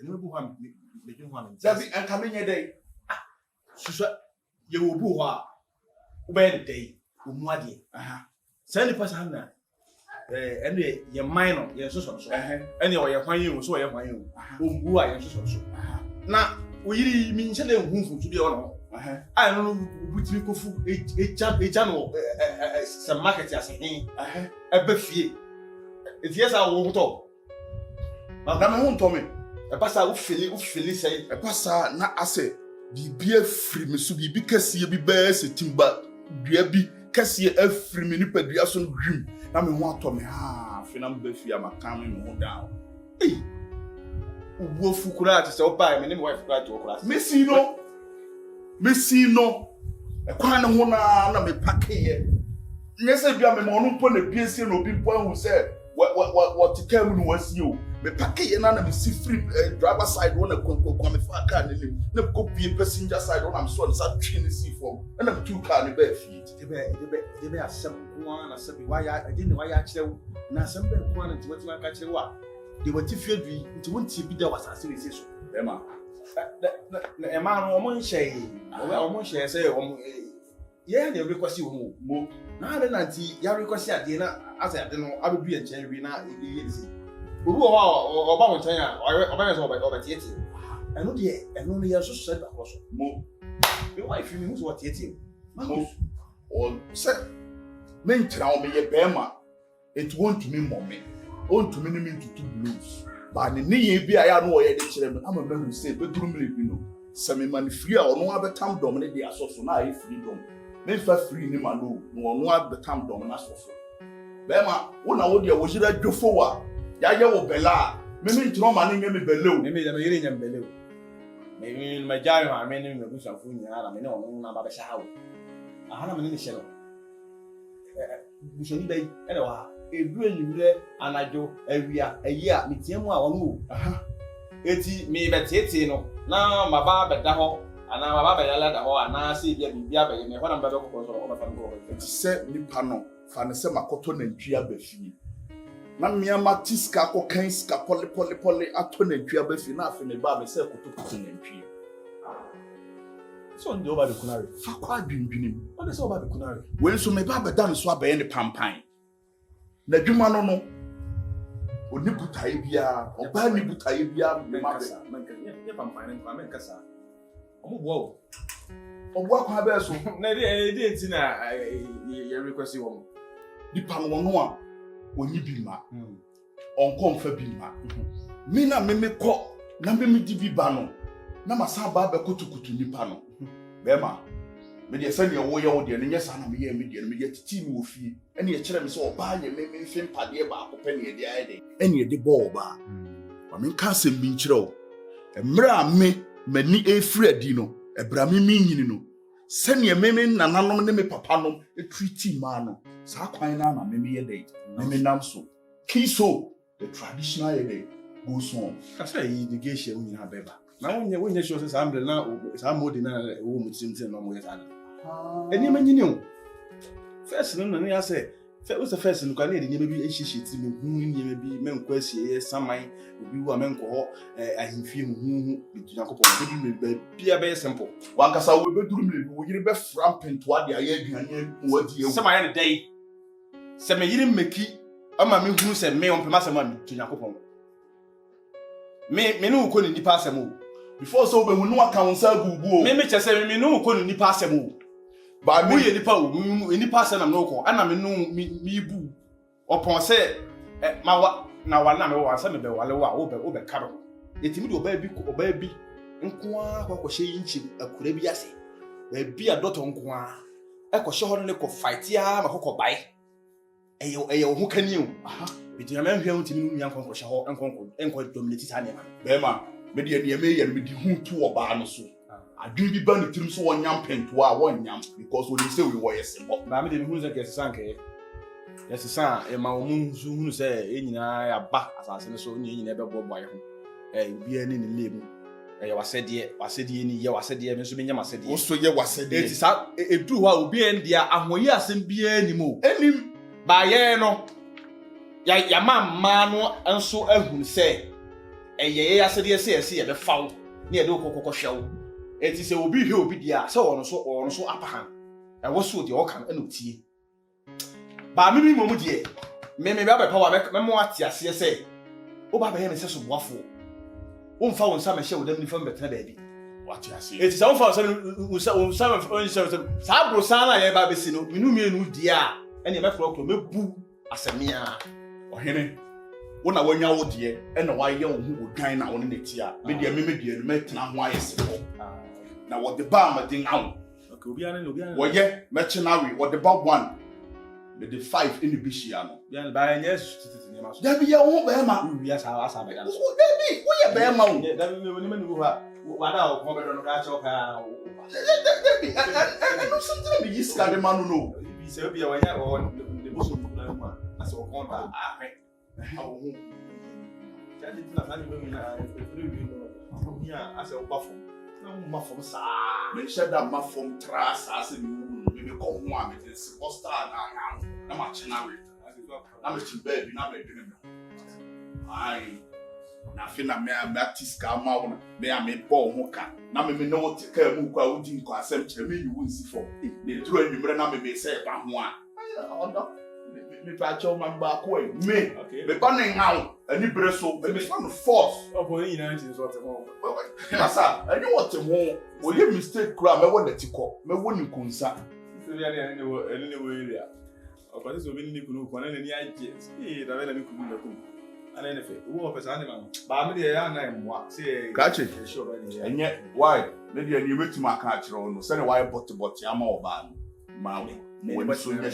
no bu hwa me dwun hwa me. Dabi anka menye dey. Susa ye wo bu hwa. Wo be dey. Wo mu ade. Say ni pasa na ene ye man no ye so so. Ene o ye hwan ye wo so ye hwan ye wo. O mbu a ye so so. Na oyiri mi nche na ehunfu tu bi o no. I no butimi kofu eja no some market asen ebe fie efie sa wo hoto na me ho ntomi e pasa wo fili say e pasa na ase bibia free me so bibi kase bi ba se timba dua bi kase afri me nipa dua so dwim na me ho atomi fi na mba fie amaka me ho down wo fukura ati se o ba me ne wife kura to kura Messi no ekwan ne ho na me pakeye nyese bia me mo no mpo na biesie no bi mpo ahu se what came no wasi o me pakeye na me si free driver side one kwa me fa car ne lim na ko bi passenger side one am so sa twi ne si form na me two car ne ba fi de be asem kwa na sabi waya agin waya kirew na asem be kwa na tiwati aka kirew a de wati fie dui nti wonti bi da wasase we so be ma na ema no omo nhye say omo ye na request wo mo na ade na nti ya request ade na asa ade no abedu ye nchen wi na ye nsi obi o ba mo nchen a oba ye so oba tieti eno de eno no ye so so da cross mo be wife mi hu so tieti mo o se me ntra o me ye be ma it won't me mommy on to me to blues ba ne ye bi aya no ye de kire me ama me say beduru me bi no se me man free a ono abetam dom ne de asoso na ayi freedom me fa free ni ma no ono abetam dom na asoso be ma wo na wo de wo jira dwofo wa ya ye wo bela me ntro ma ne nyame belew me yire nyame belew me ma jare ma me ne me busa fu nya ara me ne ono na ba be sha wo aha na me ne shelo buso ni dai ene wa edu enyure anajo awia ayia metiamu a wono eti me betete no na maba beda ho ana maba beda da ho ana se bia bibia be me ho na mba be kokoro so o ba fa ngo eti se nipa no fa ne se makoto na ntwi abafie na mmea matiska akokan ska poli ato na ntwi abafie na afi ne ba be se koto na ntwi so ndi oba be kunare fa kwa dwindwini o de se oba be kunare we nso me ba beda ne so abaye ne pampan na dwuma no oni butaye bia oba ni butaye bia me ma be ye pampan ne kwa me kasa omo bo obo akwa be so na de enti na ye request wo di pan wono a oni bi ma onko mfa bi ma mi na me ko na me di bi ba no na masa ba be kotukutu ni pa no be ma me de se ne wo ye wo de ne nyesa na me ye me de me ye titi mi wo fie ene ye kire me se oba ye me mfim pade ba akopɛ ne de aye de ene ye de ball ba ma me ka se bi nkire o emra me mani efri adi no ebra me nyini no se ne me nananom ne me papa nom etreat ma no sa kwan na na me ye de me nam so kiso the traditional ye de goes on kasa yi de geshe unyi na beba na wonye sure say sa amble na sa modi na wo mutimtim na mo yesa eni manyini o first no na ya say first no kwa na edi nyebe bi ehihiti me hu nyebe bi menko asie saman obi wa menko ho ahimfie hu bitunya kopo bi me bia be simple wankasa wo beduru me wo yire be frampento ade aye aduane wo adi ewu sama ya ne dai se me yire meki ama me hu se me on pema sama me tunya kopo me no ko ni nipa asem o before so be hu no aka wonsa gugu o me chese me no ko ni nipa asem o ba mu ye nipa o nipa asem na no ko ana me no mi bu opon se ma wa na wa na me wa se me be wale wa o be karo etimi de oba bi nko a kwa hye yinchi akura bi ase ba bi adoto nko a ekɔhye ho ne ko fight ya ma kokɔ bai eye ho kani o bitu na me hwɛ ntimi no nyan konkɔhye ho enko dominate ta nema be ma me de ne me ye me di hu tu oba no so adun bi ba ne tirim so wonyam pento a wonyam because we say we were simple ba me de hu se kesa sanke yesesa e ma wo mu nsu hu se enyina ya ba asase ne so nyina be bɔbɔ aye ho obi ani ne lemu wasede ni ye wasede me so me nyam asede wo so ye wasede eti sa edu ho a obi en dia ahoyi asem bia ni mo enim ba ye no ya mamma no enso ahun se eye ya sede ese ye be fawo na ye de kokoko hwewo enti se obi hwe obi dia se ono so apahan e wo so de o kan na otie ba me mi momu de me ba be pa wa me mo ate ase se o ba be ye me se so boafo o mfa won sa me hye wo dam ni fam betena baabi What you say? enti se won fa won sa sa bro sa na ye ba be si no minu mienu dia ene me kro me bu asemia Ohene wona wanya wo de na waye wo hu odwan na wona netia me de me de me tena ho ayese ho na wo de ba ma din awo okay obi ana wo ye me chenawe wo de ba 1 me de 5 in the bishia no bien ba yes titi ni ma so da bi ye wo be ma wi asa ba ya da bi wo ye be ma wo da bi me ni wo ha wa da o ko be do no ka cho ka da bi no something be yiska de manu no bi se obi ya wanya o de buso na ma asa o konta ahwe awo hu jadi tina na ni me na free bi no ya asa o bafo na mo mafo sa me sheda ma fom tras ase me ko ho a me de star na ma chenawe na me tin baby na me dwene me ai na fi na me atiska ma wo me a me bo ho ka na me no te ka mu kwa odi nko asem kire me yi wonsi fo de duru anwumre na me se ba ho a odo me pa cho ma ba ko me me ba ne ngawo ani bre so me fa no force obo ni na nti so te mo asa ani what ho o ye mistake kura me wo dati ko me wo ni kunsa so ya ni wo area obo so bi ni kunu ko na ni aje da be na mi kunu na kunu ana ne fe wo pesa ani ma ba me de ya na emwa se kache sure ba ni enye why ne de ani metima aka akire no se ne why bot ama oba no ma wo ni so nya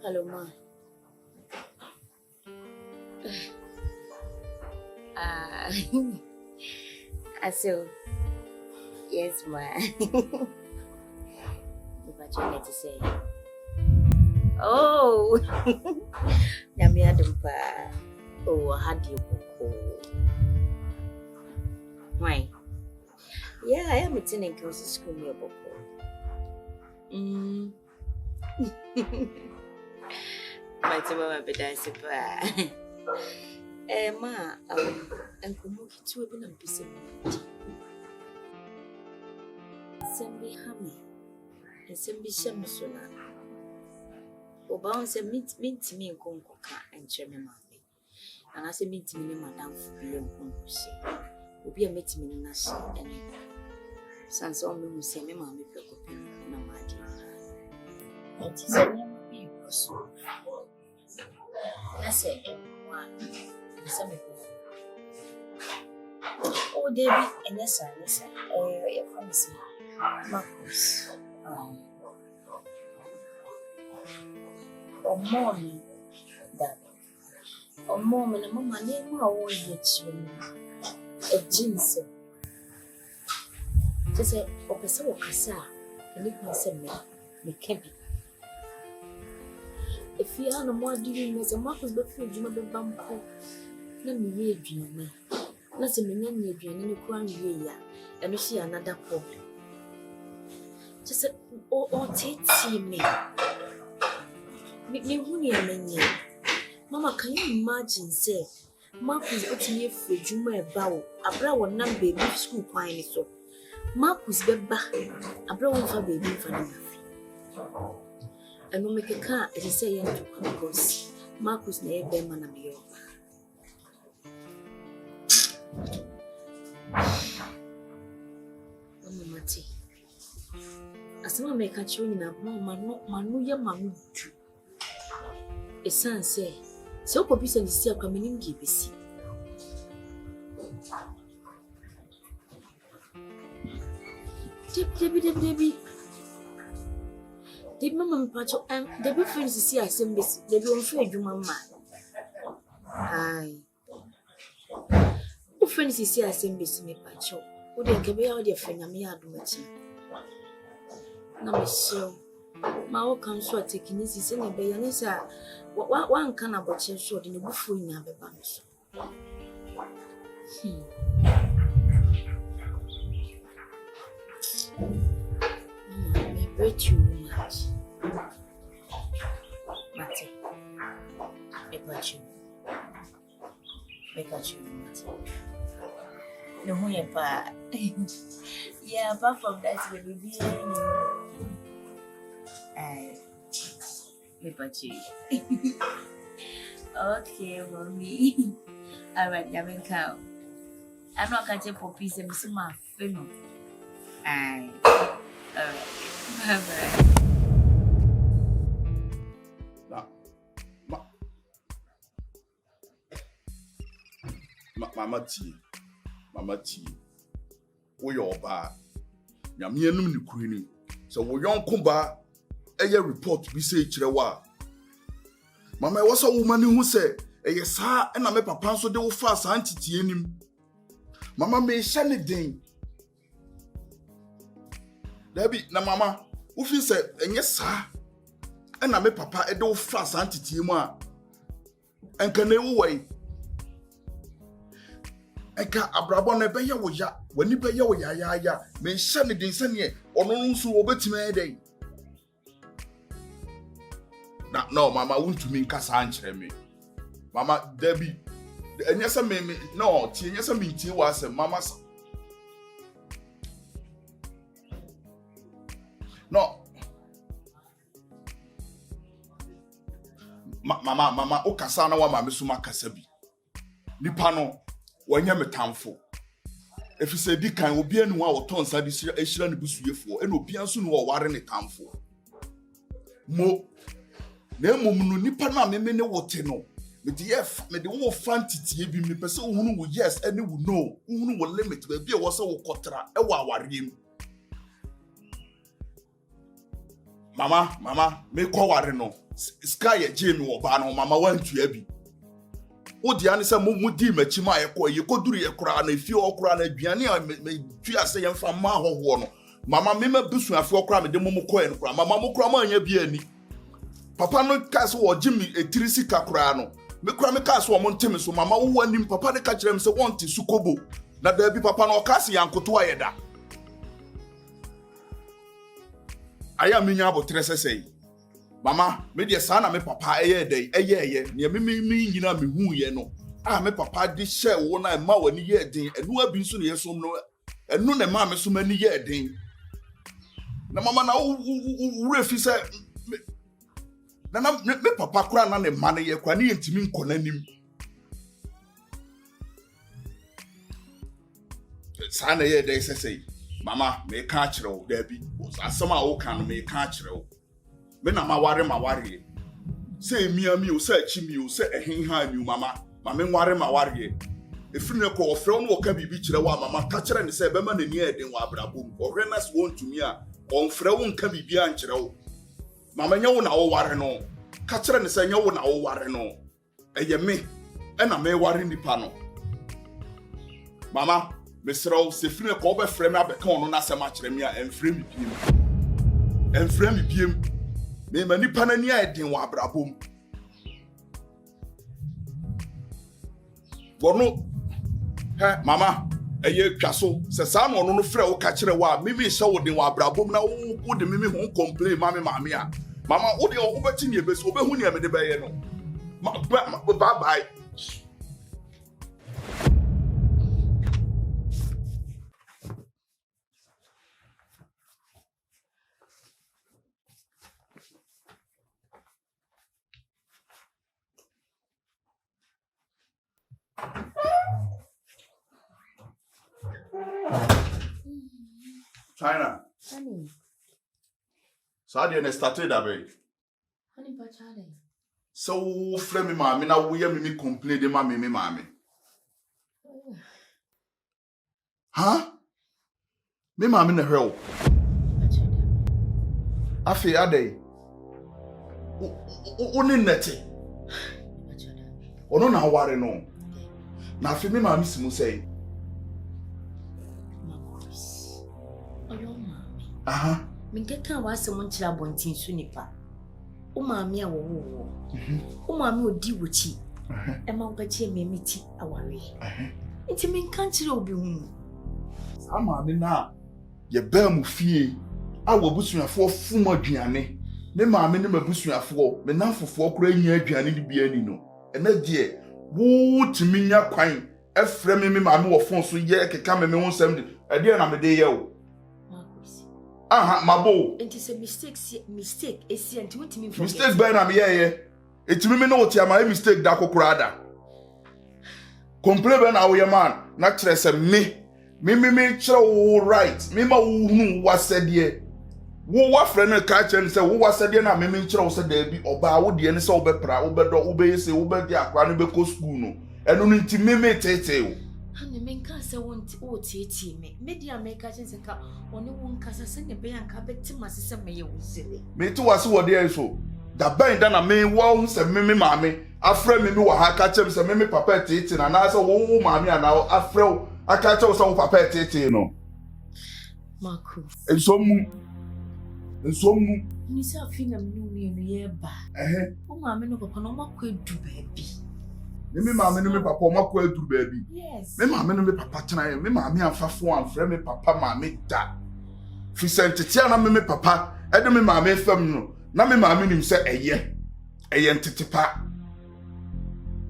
Hello, ma. So, yes, ma. What you need to say? Oh, Namia Dumpa. Oh, how do you go? Why? Yeah, I am attending close to school near Boko. My mama be dancing pa. Ma, and come to open and piece. Sembi hammy. And sembi shamusuna. Obounce meet me in Concoca and Chairman Mammy. And I say meet me in Madame Fubi and Concosi. Will be a meet me in Nashi and Sans on me say me mammy Pecopi, no matter. It is a name of you. I say, some oh, David, and yes, sir, you're promising Marcus. Or morning, that or moment, a mamma name, I will get you a jeans. To say, or Pessoa Cassa, and if I said me can't be. If you are no more doing as a Marcus Buffy, you know the bumper. Let me hear you. Let's a million year in the crown year, and you see another problem. Just or take me. Make me who a many. Mamma, can you imagine, say, Marcus got me for Juma bow, a brow number baby school pine so. Marcus Beba, a brown for baby for nothing. And no make a car, it is saying to come because Marcus near Beman and me. Mati. As someone may catch you in a manu ya manu. A son say, so copies and the seal coming in GBC. Debi mama mpacho debi friends si asembesi debi on free adwuma ma. Ai. O friends si asembesi me pacho. O de nke be ya o de frenya me ya adomachi. Na me show. Ma o kan so atekinisi se ne be ya ne sa wa nka na boche so de ne bufu nya beba no so. I hurt you much. Mate. I got you, Mate. No, yeah, apart from that, baby, I got you. Okay, mommy. Alright, I'm in cow. I'm not catching for peace and some my film. Alright, bye-bye. Mama T. We your ba. Yamianum ni kwini. So we yonko ba eye report bi say kirewa. Mama was a woman who say eye sa na me papa so de wo fa sa antiti enim. Mama me hye ne den. Dabi na mama wo fi say enye sa na me papa e de wo fa sa antiti emu a enka na ewu wai. Eka abrabo na be ye wo ya wani be ye wo ya me hye ne den sane ono nso obetime dey. Na no mama wuntumi nkasa ankyere me. Mama Debbie enyesa me no tie enyesa me tie wa asem mama no mama o kasa na wa mama so makasa bi nipa no wanya metamfo efise di kan obi anu a woton sa di ehira ne busuyefo ena obi anso no ware ne tamfo mo na emom no nipa na meme ne wote no me de wo fantitie bi me pese ohunu wo yes ene wo no ohunu wo limit ba bi e wo se wo kotra e wo awarem mama me ko ware no sky e je me oba no mama wantua bi wo dia ne se mo di machi ma ye koduru ye kura na fi okura na aduane a me tua se ye mfa ma hoho no mama me ma busu afi okura me de mo ko en kura mama mo kura ma anya bi ani papa no kaso wo jimi etirisi kakura no me kura me kaso wo ntemi so mama wo anim papa de ka kire me se wonte sukobo na da bi papa no kase yankoto ayeda aya me nya abotre sesei mama me de sa na me papa eye dey eye ne me nyina me hu ye no me papa de hye wo na ma wani ye den enu abi nso ne yesom no enu ne ma me so mani ye den na mama na wo refi se na me papa kura na ne ma ne ye kwa ne yentimi nkonanim sa na ye dey sesei mama me ka kire wo da bi asama wo kan me ka kire wo me na maware se miami o se achimi o se ehenha mi mama me nware maware efiri ne ko ofre no ka bibi kire wa mama ka kire ne se be ma nani eden wa abrabom ohwe na se wontumi a onfre wo nka bibi an kire wo mama nya wo na wo ware no ka kire ne se nya wo na wo ware no eye me na me ware nipa no mama mesrɛw se firi ne ko be frɛ me abeka ono na se ma kire me a enfrɛ mi biem me mani panani a eden wa abrabom wono mama eye twaso se sa no no frɛ wo ka kire wa mimi hye wo den wa abrabom na wo de mimi ho complain mama a mama wo de wo beti ne ebesi wo be hu ne me de be ye no bye bye China. Honey. So how do started that way? Honey, but Charlie. So frame me mama na wo ye me complain de mama me mama. Huh? Me maame na hwɛ wo. Afi adai. Oni nete. Ono na aware no. Na afi me maame simu sei. Aha. Minkeka wase mo nkyira bontin so nipa. O maame a wo. O maame odi wochi. E ma obache memiti aware. Nti minka nkyira obi hu. Sa maame na ye ba mu fie a wo busuafo fum aduane. Me maame ne mabusuafo me nanfofo kora nya aduane ni bia ni no. Ena die wo timi nya kwan efre me maame wo fon so ye keka me ho nsem de. E die na me de ye wo. Aha, mabo. It is a mistake. Esi anti wotimi forget. Mistake by na me ye. Etimi me no wotia ma mistake da kokorada. Complain na wo ye man, na kire se me kire wo right. Me ma wo hunu wasede. Wo wa frɛ no ka kire ne se wo wasede na me kire wo se da bi oba wo de ne se wo bepra, wo bedo, wo be yese, wo be di akwa no be ko school no. Eno no nti me tete wo. Hane menka se wonti o tete me. Media make chense ka one won kasa se ne be anka betima se se me ye wuzele. Me ti wase wo de so. Da ban da na me wo hu se me maame afrɛ me wo ha ka chem se me papa tete na na se wo maame ana afrɛ wo aka chem se wo papa tete no. Marcus. Ensomu. Ni se afina me no ye ba. O maame no papa no makɔ edu baabi. Me maame no me papa o makɔ edu baabi. Yes. Me maame no me papa tena ye. Me maame amfafo amfrɛ me papa maame da. Fi sentete na me papa e de me maame fam no. Na me maame nim se eye ntetepa.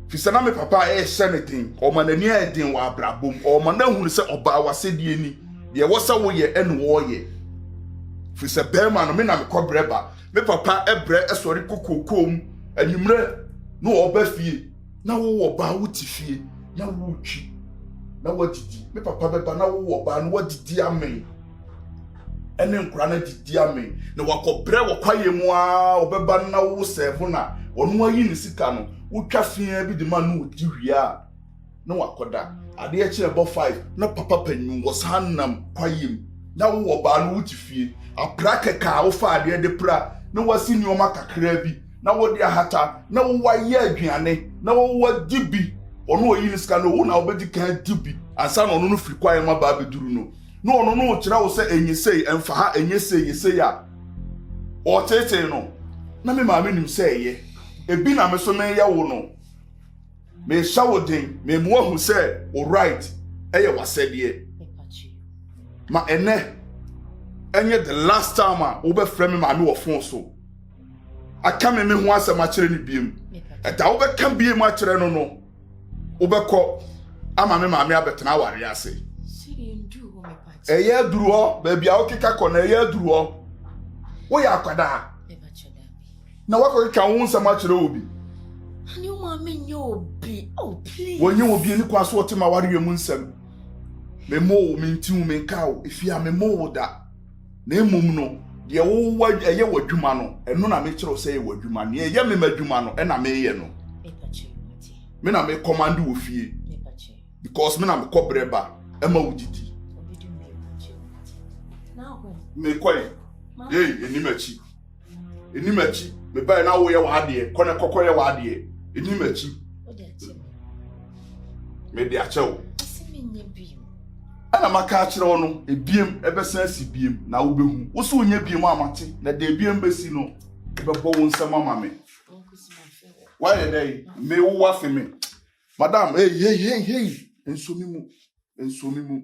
Fi se na me papa e hye ne din. O ma nani e din wa abrabom. O ma na hunu se oba wasedi ani. De wo se wo ye ene wo ye. Fi se be ma no me na me kɔbreba. Me papa ebre esori kokokom animre no oba fie. Na wo ba wo ti fie. Na wo twi. Na wo didi. Me papa beba na wo ba no wo didi amen. Ene nkura na didi amen. Na wakɔbrɛ wo kwaye mu a obeba na wo serve na onu ayi ne sika no wo twa fie bi de ma no di hwia na wakɔda ade a kire bo 5 na papa panyin wo sanam kwaye mu na wo ba no wo ti fie apraka ka wo fa ade de pra na wasi nioma kakra bi na wo de ahata na wo waye aduane na wo wadi bi onu oyi ne sika no wo na obedi kan di bi ansa na onu no firi kwaye ma ba beduru no no ono no kira wo se enyesei emfa ha enyesei yesei a o tete no na me maame nim se eye ebi na me so me ya wo no me shawo den me mu ahu se o right eye wasede ma ene enye the last time a wo be frɛ me maame wo phone so aka me ho asɛm akyerɛ ne biem eta wo be ka biem akyerɛ no no wo be kɔ ama me maame abetena aware ase eye duru ho ba bia wo keka kɔ na eye duru ho wo ya akwada na wako keka wo nsɛm akyerɛ obi ani o maame nye obi please wonye obi ni kwa so wote ma ware mu nsɛm me mo me ntiu me kawo efia me mo da na emum no de wo eye wadwuma no eno na me kyerɛ sɛ ye wadwuma ne eye me madwuma no na me ye no me na me command wo fie because me na me kɔbreba ema wo didi me kɔe enimachi me ba na wo ye wa ade kɔ na kɔkɔ ye wa ade enimachi me de akyɛw ana maka akyerɛ no ebiem ebɛsan si biem na wo behu wo so nya biem amate na de biem besi no bɛbɔ wo nsɛm ama me why dey me wo wa fe me madam hey enso mi mu